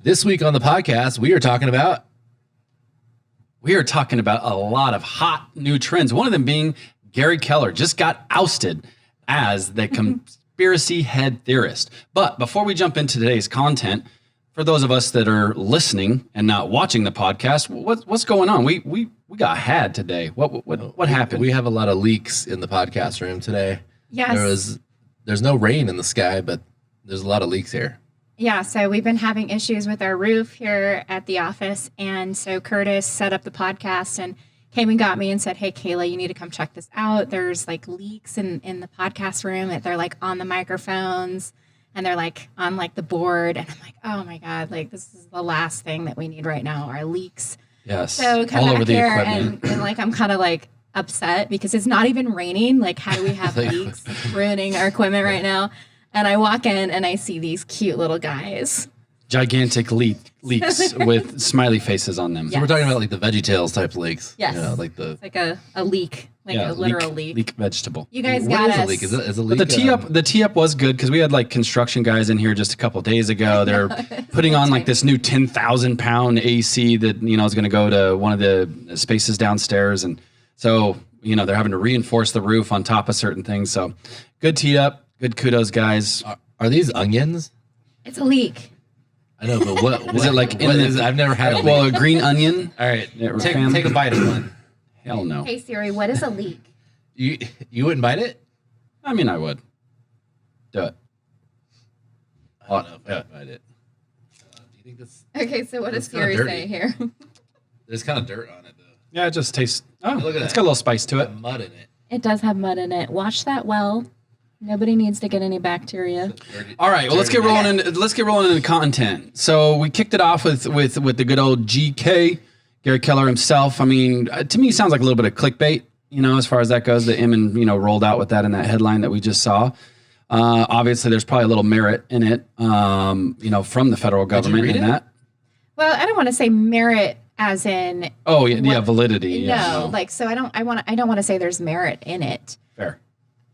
This week on the podcast, we are talking about a lot of hot new trends. One of them being Gary Keller just got ousted as the conspiracy head theorist. But before we jump into today's content, for those of us that are listening and not watching the podcast, what's going on? We got had today. What happened? We have a lot of leaks in the podcast room today. Yes. There's no rain in the sky, but there's a lot of leaks here. Yeah, so we've been having issues with our roof here at the office. And so Curtis set up the podcast and came and got me and said, hey, Kayla, you need to come check this out. There's like leaks in the podcast room. They're like on the microphones and they're like on like the board. And I'm like, oh my God, like this is the last thing that we need right now, our leaks. Yes. So come all back over the here equipment. and like I'm kind of like upset because it's not even raining. Like how do we have leaks ruining our equipment right now? And I walk in and I see these cute little guys. Gigantic leaks with smiley faces on them. So we're talking about like the VeggieTales type leaks. Yes. You know, like the It's like a leak, like a literal leak. Leak vegetable. You guys what got is us. a leak? Is a But leak? the tee up was good because we had like construction guys in here just a couple days ago. They're putting on like this new 10,000 pound AC that is going to go to one of the spaces downstairs, and so they're having to reinforce the roof on top of certain things. So good tee up, good kudos, guys. Are these onions? It's a leak. I know, but what Is it like what in the- is it? I've never had a leak. Well, a green onion. All right, Fam. take a bite of one. Hell no. Hey Siri, what is a leak? You wouldn't bite it? I mean, I would do it. I don't know if I'd bite it. Do you think this? Okay, so what does It's kinda Siri dirty. say here? There's kind of dirt on it though. Yeah, it just tastes. Oh, Look at it's that. got a little spice to it. Got mud in it. It does have mud in it. Wash that well. Nobody needs to get any bacteria. Dirty- All right, well let's get dirty- rolling. Let's get rolling into content. So we kicked it off with the good old GK, Gary Keller himself. I mean, to me, it sounds like a little bit of clickbait. As far as that goes, that Eamon rolled out with that in that headline that we just saw. Obviously, there's probably a little merit in it. From the federal government read in it? that. Well, I don't want to say merit as in Oh yeah, validity. Yeah, no, like so I don't want to say there's merit in it. fair.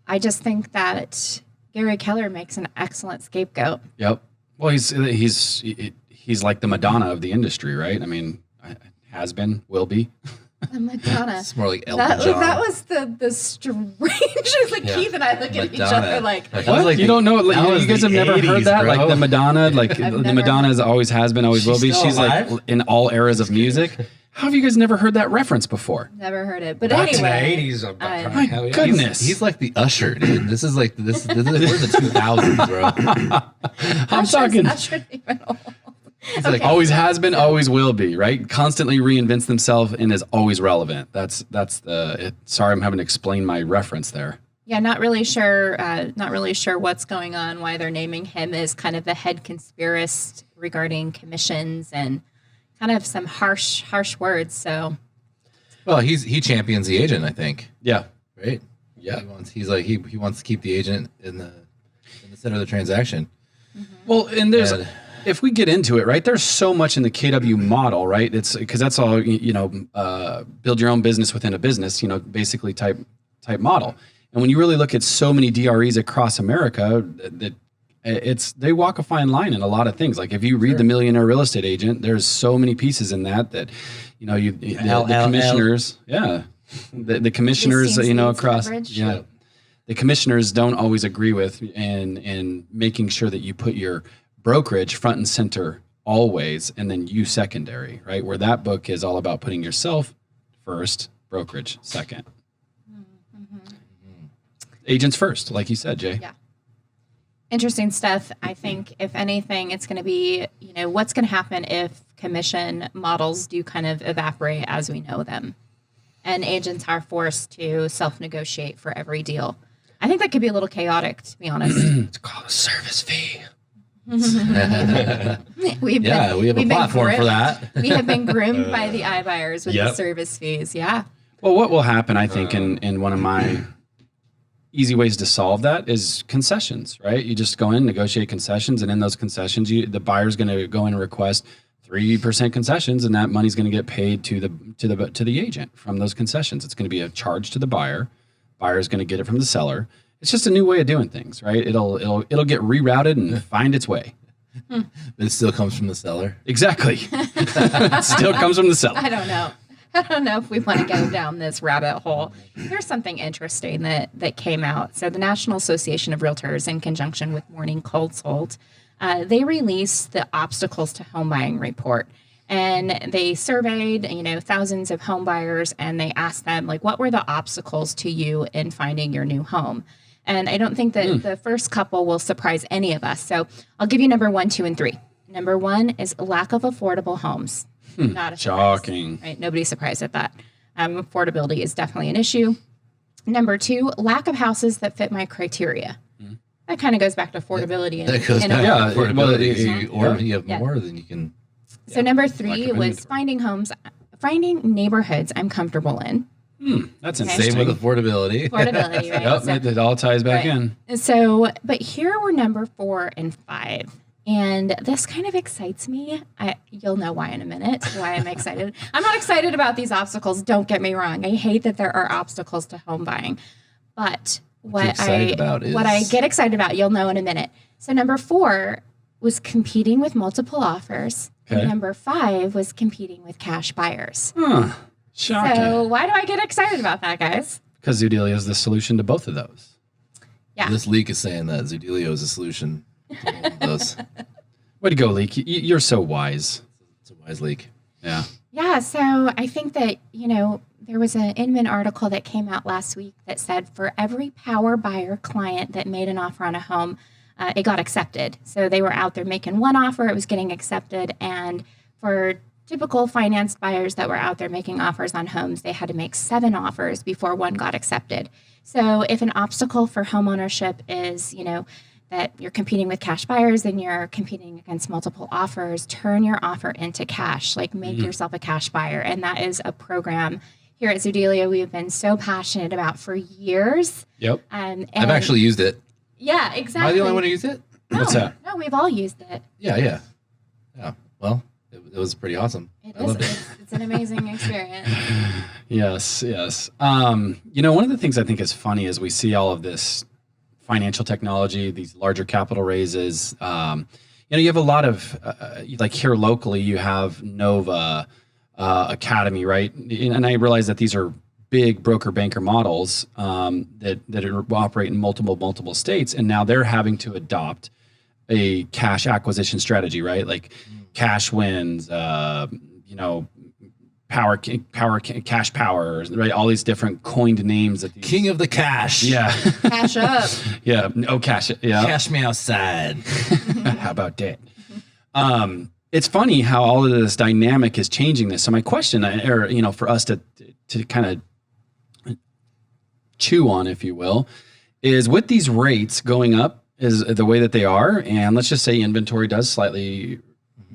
I just think that Gary Keller makes an excellent scapegoat. Yep. Well, he's like the Madonna of the industry, right? I mean, has been, will be. The Madonna. It's more like Elton That John. was the strangest. Like Yeah. Keith and I look at each Madonna. other like, That What? was like You don't know? that was You guys the have never 80s, heard that? bro. Like the Madonna, like I've the never Madonna is always has been, always will be. She's She's still like alive? in all eras of music. How have you guys never heard that reference before? never heard it. But Back anyway, to the 80s. I- My goodness. He's like the Usher, dude. This is like this. We're in the 2000s, bro. I'm talking. Usher's even old. He's like Always has been, always will be, right? Constantly reinvents themselves and is always relevant. That's sorry, I'm having to explain my reference there. Yeah, not really sure what's going on, why they're naming him as kind of the head conspiracist regarding commissions and kind of some harsh words. So well, he champions the agent, I think. Yeah. Right? Yeah. He wants to keep the agent in the center of the transaction. Well, and there's And- if we get into it, right? There's so much in the KW model, right? It's because that's all build your own business within a business, basically type model. And when you really look at so many DREs across America, that they walk a fine line in a lot of things. Like if you read The Millionaire Real Estate Agent, there's so many pieces in that the commissioners, the commissioners, Listings, leads, across, coverage. yeah. The commissioners don't always agree with in making sure that you put your brokerage front and center always, and then you secondary, right? Where that book is all about putting yourself first, brokerage second. Agents first, like you said, Jay. yeah, interesting stuff. I think if anything, it's going to be, what's going to happen if commission models do kind of evaporate as we know them, and agents are forced to self-negotiate for every deal. I think that could be a little chaotic, to be honest. It's called a service fee. We have a platform for that. We have been groomed by the iBuyers with the Yep. service fees. Yeah. Well, what will happen, I think, in one of my easy ways to solve that is concessions, right? You just go in, negotiate concessions, and in those concessions, the buyer's going to go in and request 3% concessions, and that money's going to get paid to the agent from those concessions. It's going to be a charge to the buyer. Buyer's going to get it from the seller. It's just a new way of doing things, right? It'll get rerouted and find its way. But it still comes from the seller. Exactly. It still comes from the seller. I don't know. I don't know if we want to go down this rabbit hole. Here's something interesting that came out. So the National Association of Realtors, in conjunction with Morning Consult, they released the Obstacles to Home Buying report. And they surveyed, thousands of home buyers, and they asked them, like, what were the obstacles to you in finding your new home? And I don't think that the first couple will surprise any of us. So I'll give you number 1, 2, and 3. Number 1 is lack of affordable homes. Not a surprise, Shocking. right? Nobody's surprised at that. Affordability is definitely an issue. Number 2, lack of houses that fit my criteria. That kind of goes back to affordability. That goes in back a to way. affordability. Or if you have Yeah. more, then you can. So number 3 Lack of was finding neighborhoods I'm comfortable in. That's Okay. interesting. Same with affordability. Affordability, right? Yep, So- it all ties back Right. in. So, but here were number 4 and 5. And this kind of excites me. You'll know why in a minute, why I'm excited. I'm not excited about these obstacles. Don't get me wrong. I hate that there are obstacles to home buying. But what I get excited about, you'll know in a minute. So number 4 was competing with multiple offers. Okay. And number 5 was competing with cash buyers. Huh. Shocking. So why do I get excited about that, guys? Because Zoodealio is the solution to both of those. Yeah. This leak is saying that Zoodealio is a solution to all of those. Way to go, Leak. You're so wise. It's a wise leak. Yeah. Yeah, so I think that, there was an Inman article that came out last week that said for every power buyer client that made an offer on a home, it got accepted. So they were out there making one offer, it was getting accepted. And for typical financed buyers that were out there making offers on homes, they had to make 7 offers before one got accepted. So if an obstacle for homeownership is, that you're competing with cash buyers and you're competing against multiple offers, turn your offer into cash, like make yourself a cash buyer. And that is a program here at Zoodealio we've been so passionate about for years. Yep. And I've actually used it. yeah, exactly. Am I the only one who used it? No, What's that? No, we've all used it. Yeah. Well, it was pretty awesome. It I is. loved it. It's an amazing experience. Yes. One of the things I think is funny is we see all of this financial technology, these larger capital raises. You have a lot of, like here locally, you have Nova Academy, right? And I realize that these are big broker banker models that operate in multiple states, and now they're having to adopt a cash acquisition strategy, right? Like cash wins, cash power, right? All these different coined names that these, King of the cash. yeah, Cash up. yeah, no cash, yeah. Cash me outside. How about that? It's funny how all of this dynamic is changing this. So my question, for us to kind of chew on, if you will, is with these rates going up is the way that they are, and let's just say inventory does slightly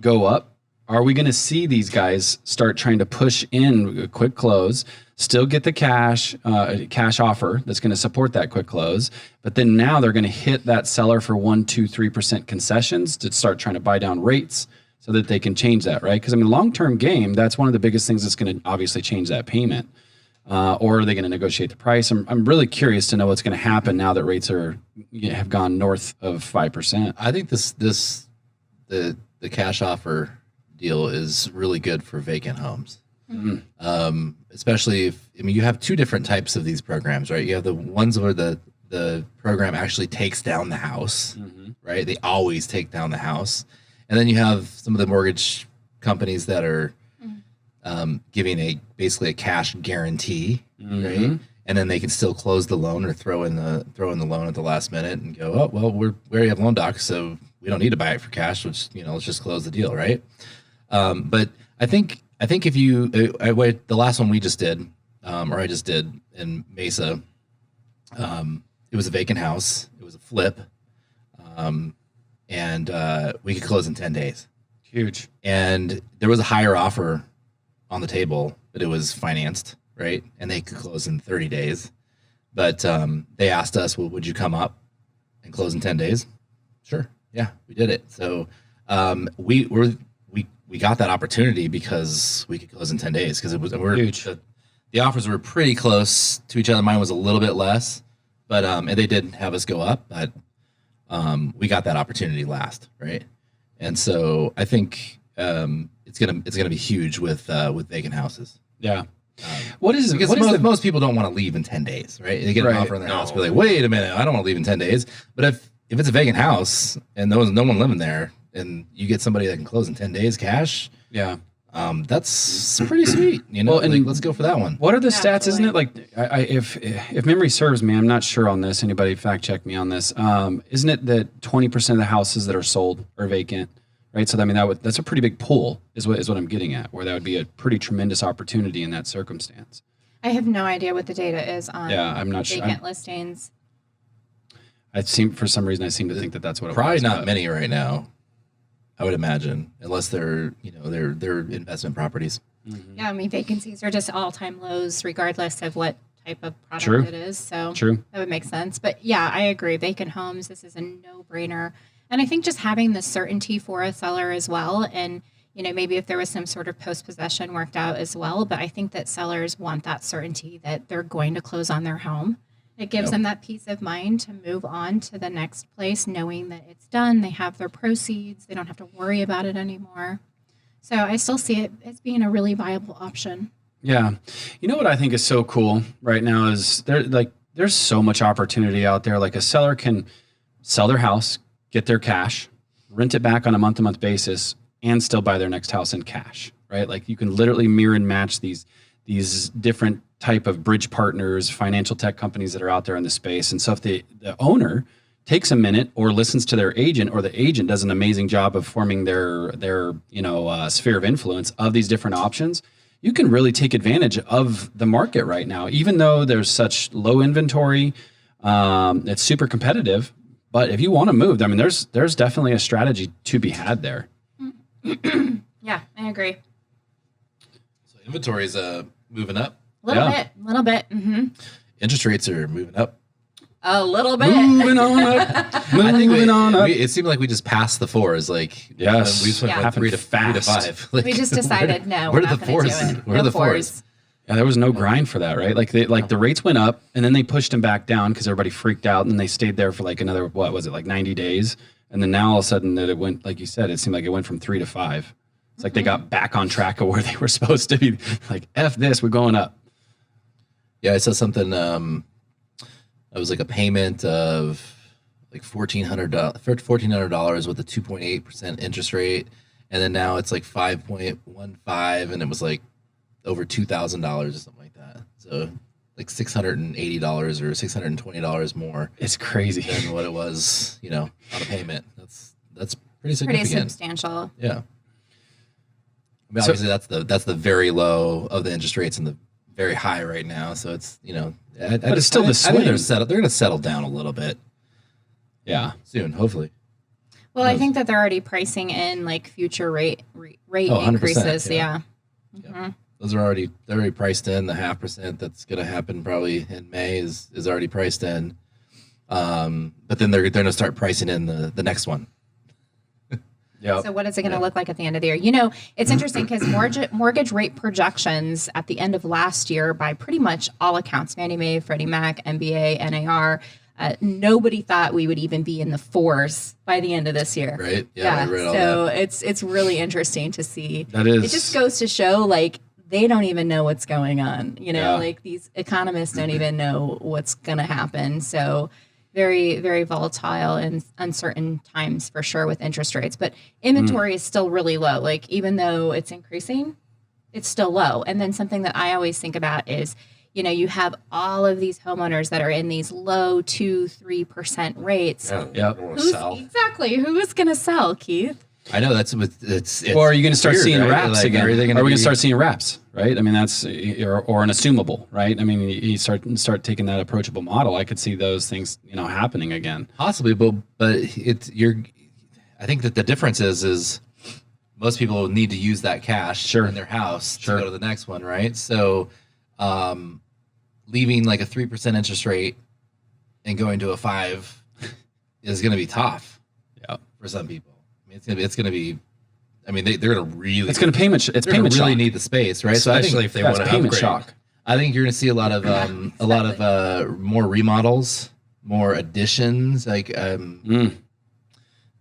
go up. Are we going to see these guys start trying to push in a quick close, still get the cash offer that's going to support that quick close, but then now they're going to hit that seller for 1%, 2%, 3% concessions to start trying to buy down rates so that they can change that, right? Because long-term game, that's one of the biggest things that's going to obviously change that payment. Or are they going to negotiate the price? I'm really curious to know what's going to happen now that rates have gone north of 5%. I think the cash offer deal is really good for vacant homes. Especially if you have 2 different types of these programs, right? You have the ones where the program actually takes down the house, right? They always take down the house. And then you have some of the mortgage companies that are giving basically a cash guarantee, right? And then they can still close the loan or throw in the loan at the last minute and go, oh well, we already have loan docs, so we don't need to buy it for cash. Let's just close the deal, right? But I think if you the last one we just did, or I just did in Mesa, it was a vacant house, it was a flip, and we could close in 10 days. Huge. And there was a higher offer on the table, but it was financed, right? And they could close in 30 days. But they asked us, well, would you come up and close in 10 days? Sure. Yeah, we did it. So we got that opportunity because we could close in 10 days because we're huge. The offers were pretty close to each other. Mine was a little bit less, but and they did have us go up, but we got that opportunity last, right? And so I think it's gonna be huge with vacant houses. Yeah. Because most people don't want to leave in 10 days, right? They get an offer on their house, be like, wait a minute, I don't want to leave in 10 days. But if it's a vacant house and no one living there, and you get somebody that can close in 10 days cash, that's pretty sweet. Well, and let's go for that one. What are the stats? Isn't it like, if memory serves me, I'm not sure on this. Anybody fact check me on this? Isn't it that 20% of the houses that are sold are vacant? Right, so I mean that's a pretty big pool, is what I'm getting at. Where that would be a pretty tremendous opportunity in that circumstance. I have no idea what the data is on. I'm not sure. Vacant listings. For some reason I seem to think that's what it probably was. Not many right now, I would imagine, unless they're they're investment properties. Mm-hmm. Yeah, I mean vacancies are just all-time lows, regardless of what type of product it is. So that would make sense. But yeah, I agree. Vacant homes, this is a no-brainer. And I think just having the certainty for a seller as well, and maybe if there was some sort of post-possession worked out as well, but I think that sellers want that certainty that they're going to close on their home. It gives them that peace of mind to move on to the next place, knowing that it's done, they have their proceeds, they don't have to worry about it anymore. So I still see it as being a really viable option. Yeah. You know what I think is so cool right now is there's so much opportunity out there. Like a seller can sell their house, get their cash, rent it back on a month-to-month basis, and still buy their next house in cash, right? Like you can literally mirror and match these different type of bridge partners, financial tech companies that are out there in the space. And so if the owner takes a minute or listens to their agent, or the agent does an amazing job of forming their sphere of influence of these different options, you can really take advantage of the market right now. Even though there's such low inventory, it's super competitive. But if you want to move, I mean, there's definitely a strategy to be had there. Yeah, I agree. So inventory is moving up. A little bit. Mm-hmm. Interest rates are moving up. A little bit. Moving on up. Moving on up. It seemed like we just passed the fours. Like, yes, we just went from 3 to 5. Like, we just decided no. Where are the fours? Where are the fours? Yeah, there was no grind for that, right? Like the rates went up and then they pushed them back down because everybody freaked out, and they stayed there for like another, what was it, like 90 days? And then now all of a sudden that it went, like you said, it seemed like it went from 3 to 5. It's like they got back on track of where they were supposed to be. Like, F this, we're going up. Yeah, I saw something. It was like a payment of like $1,400 with a 2.8% interest rate, and then now it's like 5.15, and it was like over $2,000 or something like that. So like $680 or $620 more. It's crazy than what it was, on a payment. That's pretty significant. Pretty substantial. Yeah. I mean, obviously that's the very low of the interest rates and the very high right now. So it's but it's still the swing. I think they're going to settle down a little bit. Yeah, soon, hopefully. Well, I think that they're already pricing in like future rate increases. Yeah. Mm-hmm. Those are already priced in. The 0.5% that's going to happen probably in May is already priced in. But then they're going to start pricing in the next one. Yeah. So what is it going to look like at the end of the year? It's interesting because mortgage rate projections at the end of last year, by pretty much all accounts, Fannie Mae, Freddie Mac, MBA, NAR, nobody thought we would even be in the 4s by the end of this year. Right. Yeah. So it's really interesting to see. That is. It just goes to show like they don't even know what's going on. Like these economists don't even know what's going to happen. So very, very volatile and uncertain times for sure with interest rates. But inventory is still really low. Like even though it's increasing, it's still low. And then something that I always think about is, you have all of these homeowners that are in these low 2-3% rates. Yeah. Exactly. Who is going to sell, Keith? I know it's or are you going to start seeing right? wraps like, again? Are we going to start seeing wraps, right? I mean, that's or an assumable, right? I mean, you start taking that approachable model. I could see those things, happening again. Possibly, but I think that the difference is most people need to use that cash in their house to go to the next one, right? So, leaving like a 3% interest rate and going to a 5 is going to be tough. Yeah, for some people. I mean, it's going to be. I mean, they're going to really. It's going to payment. It's payment really shock. need the space, right? Especially if they want to payment upgrade. shock. I think you're going to see a lot of more remodels, more additions, like and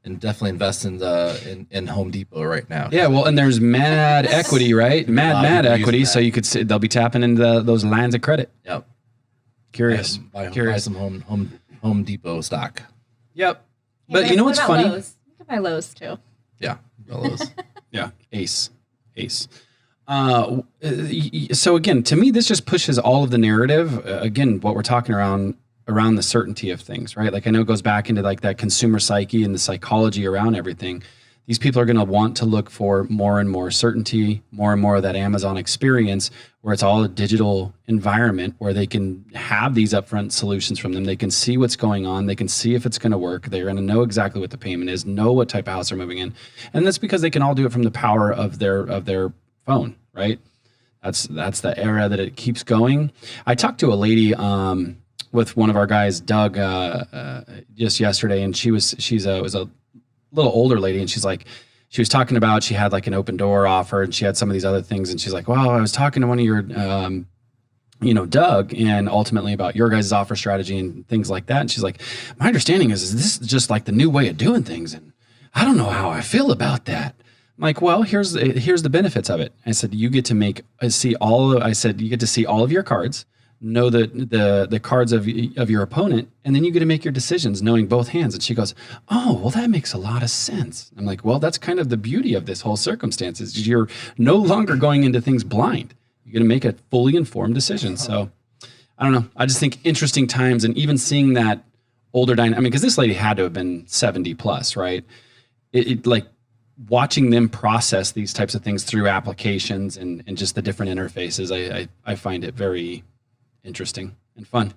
and definitely invest in Home Depot right now. Yeah, well, and there's mad equity, right? Mad equity. So you could see they'll be tapping into those lines of credit. Yep. Curious. Buy some Home Depot stock. Yep. Hey, But you know what's funny? Lowe's? You can buy Lowe's too. Yeah. Lowe's. Yeah. Ace. So again, to me, this just pushes all of the narrative. Again, what we're talking around the certainty of things, right? Like I know it goes back into like that consumer psyche and the psychology around everything. These people are going to want to look for more and more certainty, more and more of that Amazon experience where it's all a digital environment where they can have these upfront solutions from them. They can see what's going on. They can see if it's going to work. They're going to know exactly what the payment is, know what type of house they're moving in. And that's because they can all do it from the power of their phone, right? That's the era that it keeps going. I talked to a lady with one of our guys, Doug, just yesterday, and she was a little older lady, and she was talking about she had like an open door offer, and she had some of these other things, and she's like, "Well, I was talking to one of your, Doug, and ultimately about your guys' offer strategy and things like that." And she's like, "My understanding is this is just like the new way of doing things, and I don't know how I feel about that." I'm like, well, here's the benefits of it. I said, you get to you get to see all of your cards, know the cards of your opponent, and then you get to make your decisions knowing both hands. And she goes, "Oh, well, that makes a lot of sense." I'm like, well, that's kind of the beauty of this whole circumstance is you're no longer going into things blind. You're going to make a fully informed decision. So I don't know. I just think interesting times, and even seeing that older because this lady had to have been 70 plus, right? It like watching them process these types of things through applications and just the different interfaces. I find it very interesting and fun.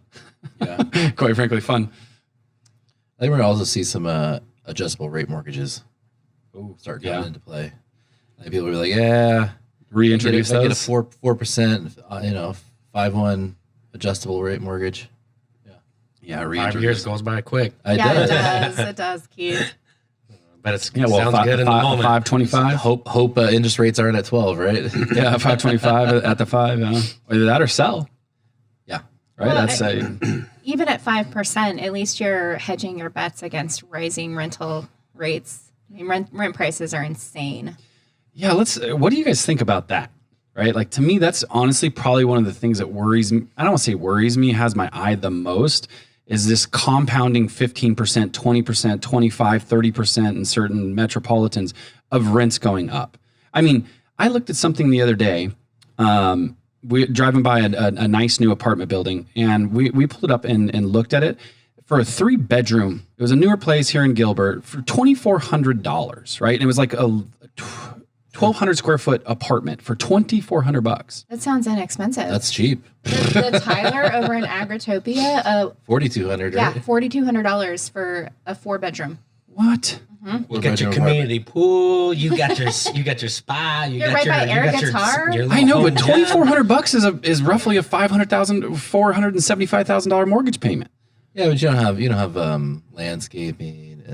Yeah. Quite frankly, fun. I think we're going to also see some adjustable rate mortgages start coming into play. Like people will be like, yeah, reintroduce those. Get a 4%, 5-1 adjustable rate mortgage. Yeah, 5 years goes by quick. It does. It does, Keith. But it sounds good in the moment. 5.25. Hope interest rates aren't at 12, right? Yeah, 5.25 at the 5. Either that or sell. Yeah. Right. Well, That's even at 5%, at least you're hedging your bets against rising rental rates. I mean, rent prices are insane. Yeah. What do you guys think about that? Right. Like to me, that's honestly probably one of the things that worries me. I don't want to say worries me, has my eye the most. Is this compounding 15%, 20%, 25, 30% in certain metropolitans of rents going up? I mean, I looked at something the other day. We driving by a nice new apartment building, and we pulled it up and looked at it for a 3-bedroom. It was a newer place here in Gilbert for $2,400, right? And it was like a 1,200 square foot apartment for $2,400. That sounds inexpensive. That's cheap. The Tyler over in Agritopia, $4,200, yeah, right? $4,200 for a 4-bedroom. What? You got your community pool. You got your spa. You're right by air guitar. I know, but $2,400 is roughly a $475,000 mortgage payment. Yeah, but you don't have landscaping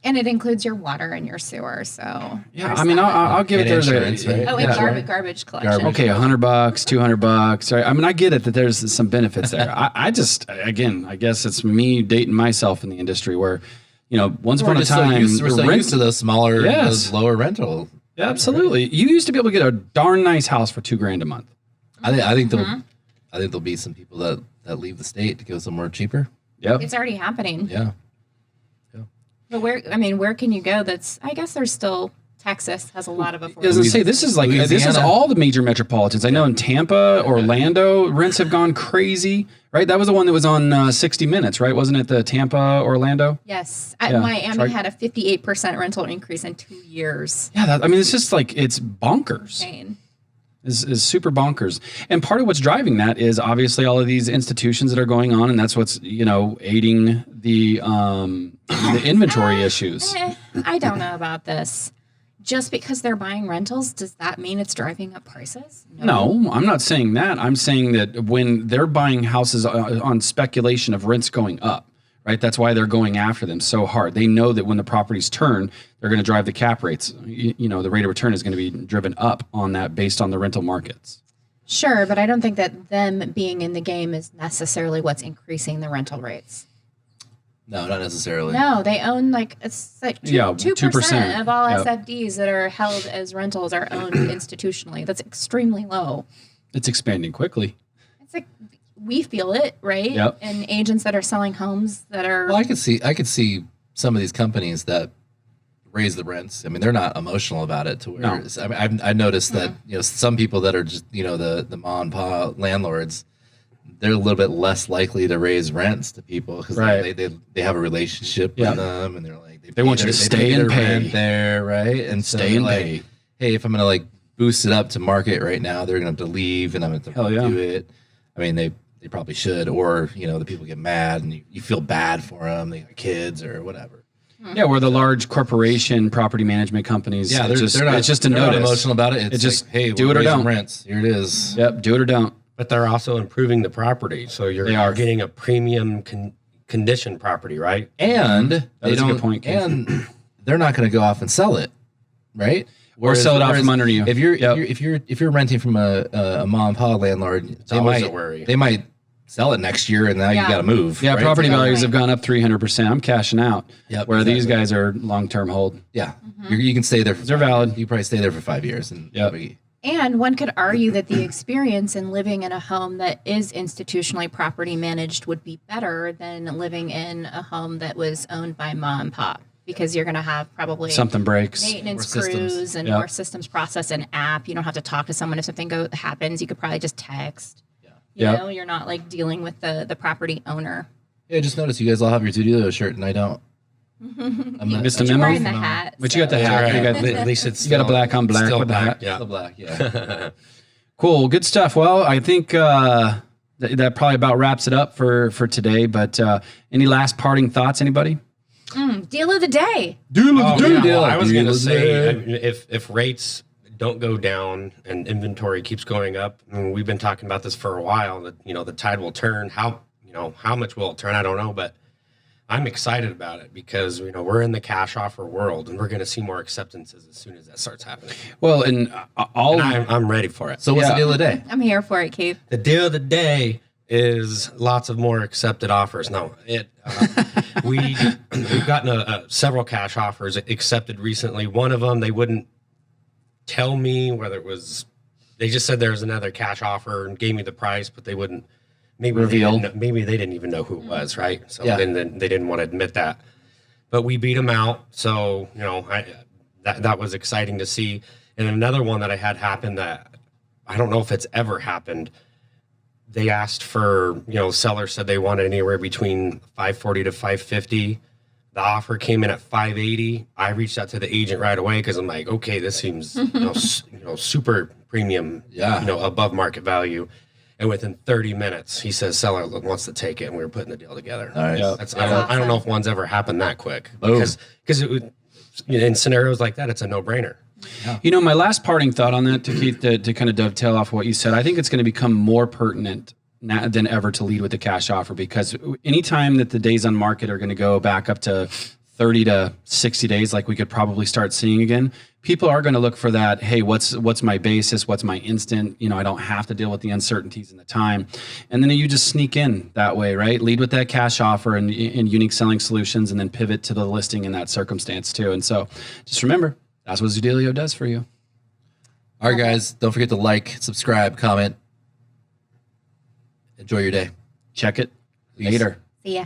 And it includes your water and your sewer. So yeah, I mean, I'll give it And there's insurance, right? and garbage collection. Okay, $100, $200. Right? I mean, I get it that there's some benefits there. I just, again, I guess it's me dating myself in the industry where, once upon a time, we're so used to those smaller, Yes. those lower rental. Yeah, absolutely. You used to be able to get a darn nice house for $2,000 a month. I think there'll be some people that leave the state to go somewhere cheaper. Yep. It's already happening. Yeah. But where can you go? I guess there's still, Texas has a lot of affordable. As I say, this is Louisiana. all the major metropolitans. I know in Tampa, Orlando, rents have gone crazy, right? That was the one that was on 60 Minutes, right? Wasn't it the Tampa, Orlando? Yes. Yeah, Miami had a 58% rental increase in 2 years. Yeah, it's just like, it's bonkers. Insane. Is super bonkers. And part of what's driving that is obviously all of these institutions that are going on, and that's what's, aiding the inventory issues. I don't know about this. Just because they're buying rentals, does that mean it's driving up prices? No, I'm not saying that. I'm saying that when they're buying houses on speculation of rents going up, right? That's why they're going after them so hard. They know that when the properties turn, they're going to drive the cap rates. The rate of return is going to be driven up on that based on the rental markets. Sure, but I don't think that them being in the game is necessarily what's increasing the rental rates. No, not necessarily. No, they own like it's like 2% 2% of all Yep. SFDs that are held as rentals are owned institutionally. That's extremely low. It's expanding quickly. It's like we feel it, right? Yep. And agents that are selling homes that are Well, I could see some of these companies that raise the rents. I mean, they're not emotional about it to where No. I mean, I've noticed that, some people that are just, the mom and pop landlords, they're a little bit less likely to raise rents to people because Right. they have a relationship Yeah. with them, and they're like, They want you to stay and pay. rent there, right? And so Stay they're and like, pay. hey, if I'm going to like boost it up to market right now, they're going to have to leave and I'm going to Hell yeah. do it. I mean, they probably should, or, the people get mad and you feel bad for them. They got kids or whatever. Yeah, where the large corporation property management companies, Yeah, it's they're not, it's just a they're not notice. emotional about it. It's just like, hey, do we're it or raising don't. rents. Here it is. Yep, do it or don't. But they're also improving the property, so They are. you're getting a premium condition property, right? And they is a good don't. point, Keith. And they're not going to go off and sell it, right? Or sell it out from under you. If you're Yep. if you're renting from a mom and pop landlord, always a worry. they might sell it next year, and now you Yeah. got to move. Yeah, right? property Right. values have gone up 300%. I'm cashing out. Yep, where these exactly. guys are long-term hold. Yeah, you can stay there. They're valid. You probably stay there for 5 years, and Yep. and one could argue that the experience in living in a home that is institutionally property managed would be better than living in a home that was owned by mom and pop because you're going to have probably Something breaks. maintenance More systems. crews and Yep. more systems process and app. You don't have to talk to someone if something happens. You could probably just text. You Yep. know, you're not like dealing with the property owner. Yeah, just notice you guys all have your Zoodealio shirt, and I don't. I'm not. Missed a You're memo? wearing the hat. But you got the so- hat. Right. You got At least it's you got a still- black on black still with the black, hat. Yeah. Still black, yeah. Cool, good stuff. Well, I think that probably about wraps it up for today. But any last parting thoughts, anybody? Deal of the day. Deal Oh, yeah. Well, I was Deal going to of the say, day. I mean, if rates don't go down and inventory keeps going up, I mean, we've been talking about this for a while. That the tide will turn. How much will it turn? I don't know, but I'm excited about it because we're in the cash offer world, and we're going to see more acceptances as soon as that starts happening. Well, and all And I'm ready for it. So what's Yeah. the deal of the day? I'm here for it, Keith. The deal of the day is lots of more accepted offers. No, we've gotten several cash offers accepted recently. One of them, they wouldn't tell me whether it was. They just said there was another cash offer and gave me the price, but they wouldn't. Maybe Reveal. Maybe they didn't even know who it was, right? So Yeah. then they didn't want to admit that. But we beat them out, so that was exciting to see. And another one that I had happen that I don't know if it's ever happened. They asked for, sellers said they wanted anywhere between 540 to 550. The offer came in at 580. I reached out to the agent right away because I'm like, okay, this seems super premium, Yeah. above market value. And within 30 minutes, he says seller wants to take it, and we were putting the deal together. All right. Yeah. I don't know if one's ever happened that quick Boom. because it would, in scenarios like that, it's a no-brainer. My last parting thought on that, to Keith, to kind of dovetail off what you said, I think it's going to become more pertinent than ever to lead with the cash offer, because anytime that the days on market are going to go back up to 30 to 60 days, like we could probably start seeing again, people are going to look for that. Hey, what's my basis? What's my instant? I don't have to deal with the uncertainties and the time. And then you just sneak in that way, right? Lead with that cash offer and unique selling solutions, and then pivot to the listing in that circumstance too. And so just remember, that's what Zoodealio does for you. All right, guys. Don't forget to like, subscribe, comment. Enjoy your day. Check it Peace. later. See ya.